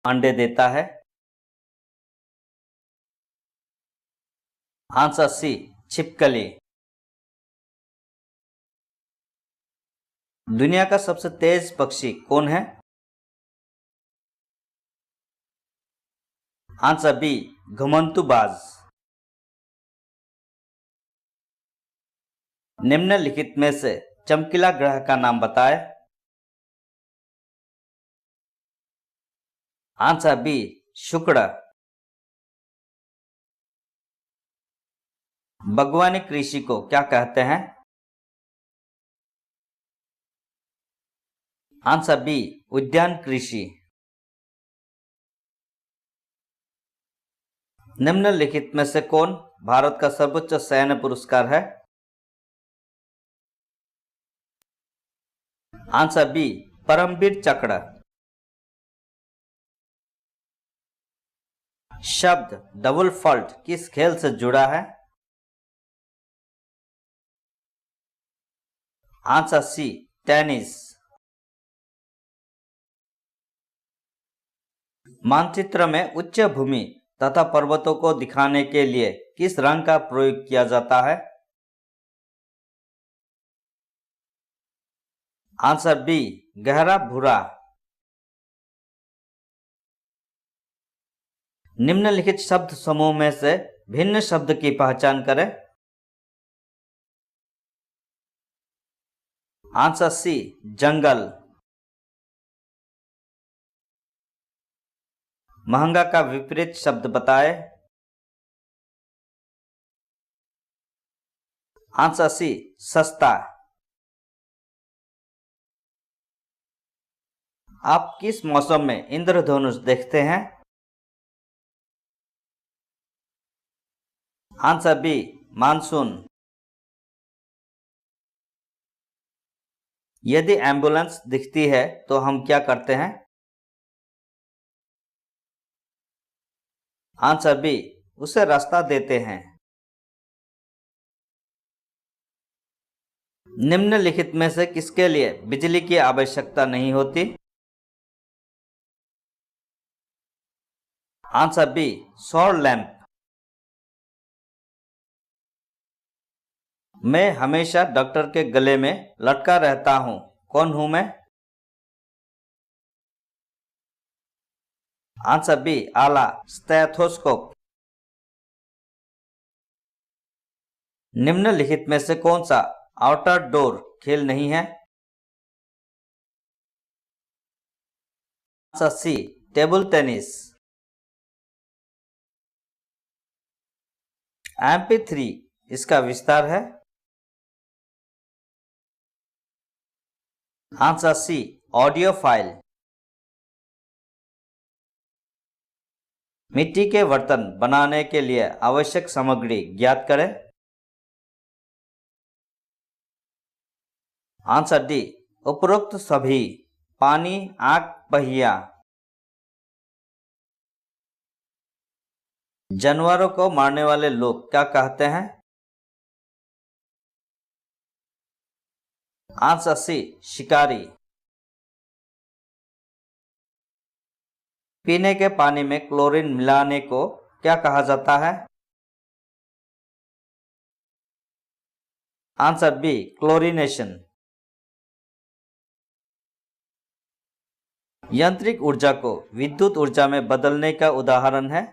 अंडे देता है? आंसर सी, छिपकली। दुनिया का सबसे तेज पक्षी कौन है? आंसर बी, घुमंतुबाज। निम्नलिखित में से चमकीला ग्रह का नाम बताएं। आंसर बी, शुक्र। बागवानी कृषि को क्या कहते हैं? आंसर बी, उद्यान कृषि। निम्नलिखित में से कौन भारत का सर्वोच्च सैन्य पुरस्कार है? आंसर बी, परमवीर चक्र। शब्द डबल फॉल्ट किस खेल से जुड़ा है? Answer C, tennis. मानचित्र में उच्च भूमि तथा पर्वतों को दिखाने के लिए किस रंग का प्रयोग किया जाता है? आंसर बी, गहरा भूरा। निम्नलिखित शब्द समूह में से भिन्न शब्द की पहचान करें। आंसर सी, जंगल। महंगा का विपरीत शब्द बताएं। आंसर सी, सस्ता। आप किस मौसम में इंद्रधनुष देखते हैं? Answer B, monsoon. यदि एम्बुलेंस दिखती है तो हम क्या करते हैं? आंसर बी, उसे रास्ता देते हैं। निम्नलिखित में से किसके लिए बिजली की आवश्यकता नहीं होती? आंसर बी, सौर लैंप। मैं हमेशा डॉक्टर के गले में लटका रहता हूं, कौन हूं मैं? आंसर बी, आला, स्टेथोस्कोप। निम्नलिखित में से कौन सा आउटर डोर खेल नहीं है? आंसर सी, टेबल टेनिस। MP3 इसका विस्तार है? Answer C, audio file. मिट्टी के बर्तन बनाने के लिए आवश्यक सामग्री ज्ञात करें। आंसर डी, उपरोक्त सभी। पानी, आग, पहिया। जानवरों को मारने वाले लोग क्या कहते हैं? आंसर सी, शिकारी। पीने के पानी में क्लोरीन मिलाने को क्या कहा जाता है? Answer B, chlorination. यांत्रिक ऊर्जा को विद्युत ऊर्जा में बदलने का उदाहरण है?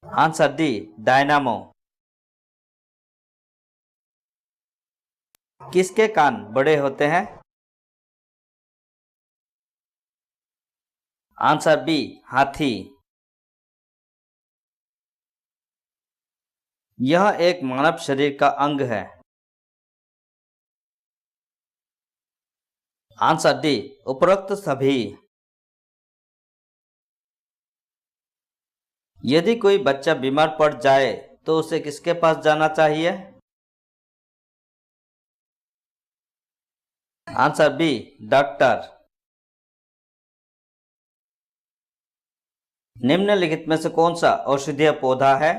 Answer D, dynamo. किसके कान बड़े होते हैं? आंसर बी, हाथी। यह एक मानव शरीर का अंग है। आंसर डी, उपरोक्त सभी। यदि कोई बच्चा बीमार पड़ जाए तो उसे किसके पास जाना चाहिए? Answer B, doctor. निम्नलिखित में से कौन सा औषधीय पौधा है?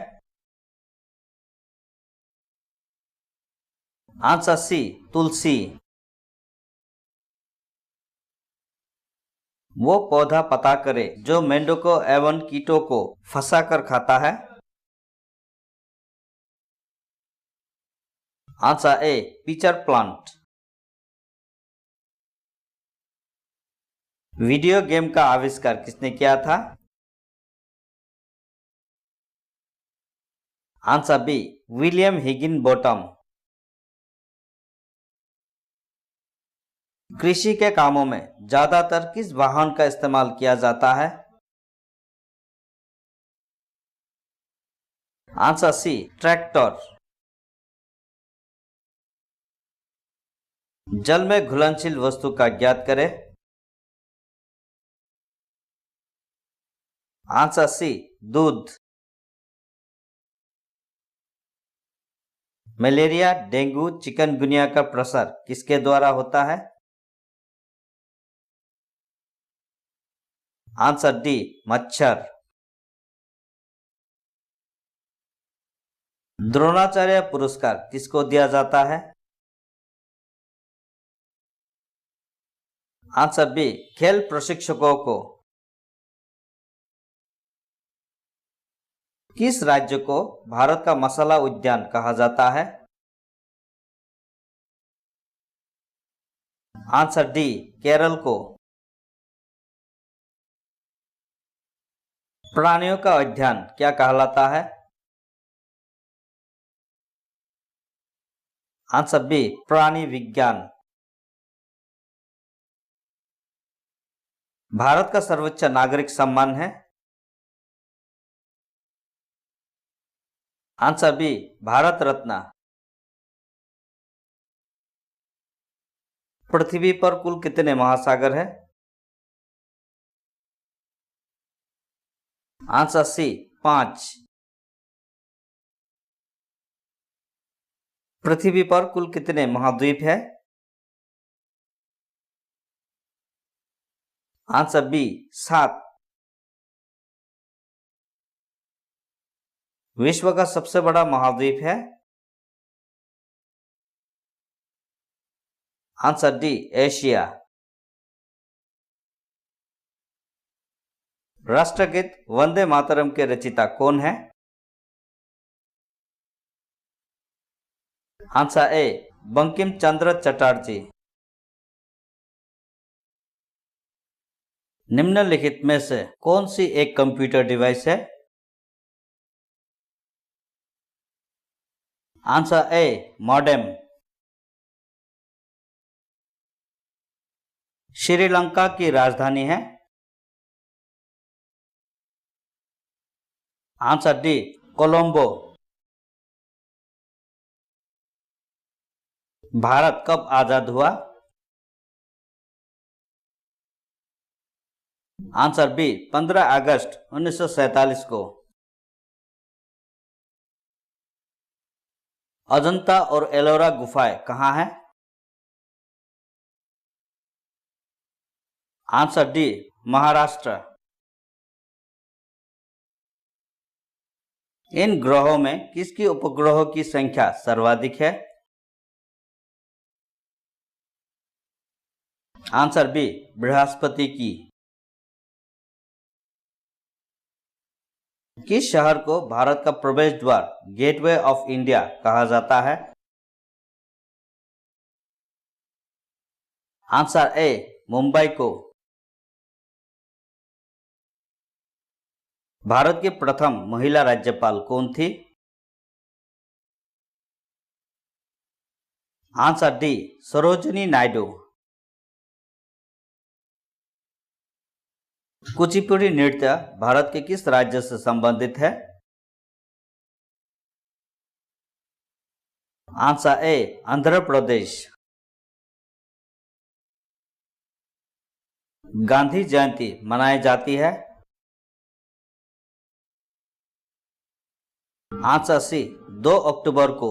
आंसर सी, तुलसी। वो पौधा पता करे जो मेंढकों एवं कीटों को फंसा कर खाता है। Answer A, pitcher plant. Video game का आविष्कार किसने किया था? Answer B, William Higinbotham. कृषि के कामों में ज्यादातर किस वाहन का इस्तेमाल किया जाता है? Answer C, tractor. जल में घुलनशील वस्तु का ज्ञात करें। आंसर सी, दूध। मलेरिया, डेंगू, चिकनगुनिया का प्रसार किसके द्वारा होता है? आंसर डी, मच्छर। द्रोणाचार्य पुरस्कार किसको दिया जाता है? आंसर बी, खेल प्रशिक्षकों को। किस राज्य को भारत का मसाला उद्यान कहा जाता है? आंसर डी, केरल को। प्राणियों का अध्ययन क्या कहलाता है? आंसर बी, प्राणी विज्ञान। भारत का सर्वोच्च नागरिक सम्मान है? Answer B, Bharat Ratna. पृथ्वी पर कुल कितने महासागर हैं? Answer C, 5। पृथ्वी पर कुल कितने महाद्वीप हैं? Answer B, 7। विश्व का सबसे बड़ा महाद्वीप है? Answer D, Asia. राष्ट्रगीत वंदे मातरम के रचयिता कौन है? Answer A, Bankim Chandra Chatterjee. निम्नलिखित में से कौन सी एक कंप्यूटर डिवाइस है? Answer A, modem. श्रीलंका की राजधानी है? Answer D, Colombo. भारत कब आजाद हुआ? आंसर बी, 15 अगस्त 1947 को। अजंता और एलोरा गुफाएं कहाँ हैं? Answer D, Maharashtra. इन ग्रहों में किसकी उपग्रहों की संख्या सर्वाधिक है? आंसर बी, बृहस्पति की। किस शहर को भारत का प्रवेश द्वार, गेटवे ऑफ इंडिया कहा जाता है? आंसर ए, मुंबई को। भारत की प्रथम महिला राज्यपाल कौन थी? Answer D, Sarojini Naidu. कुचिपुड़ी नृत्य भारत के किस राज्य से संबंधित है? Answer A, Andhra Pradesh. गांधी जयंती मनाई जाती है? आंसर सी, 2 अक्टूबर को।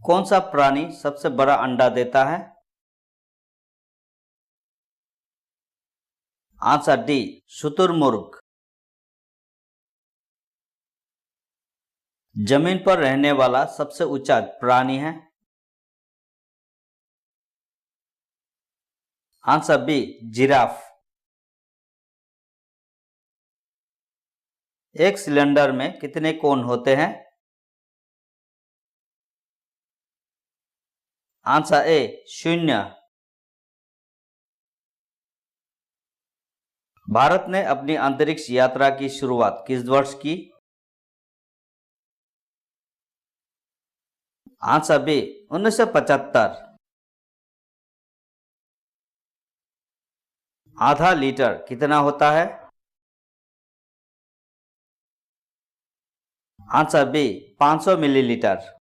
कौन सा प्राणी सबसे बड़ा अंडा देता है? आंसर डी, शुतुरमुर्ग। जमीन पर रहने वाला सबसे ऊंचा प्राणी है? Answer B giraffe. एक सिलेंडर में कितने कोण होते हैं? Answer A 0। भारत ने अपनी अंतरिक्ष यात्रा की शुरुआत किस वर्ष की? Answer B 1975। आधा लीटर कितना होता है? Answer B 500 millilitre.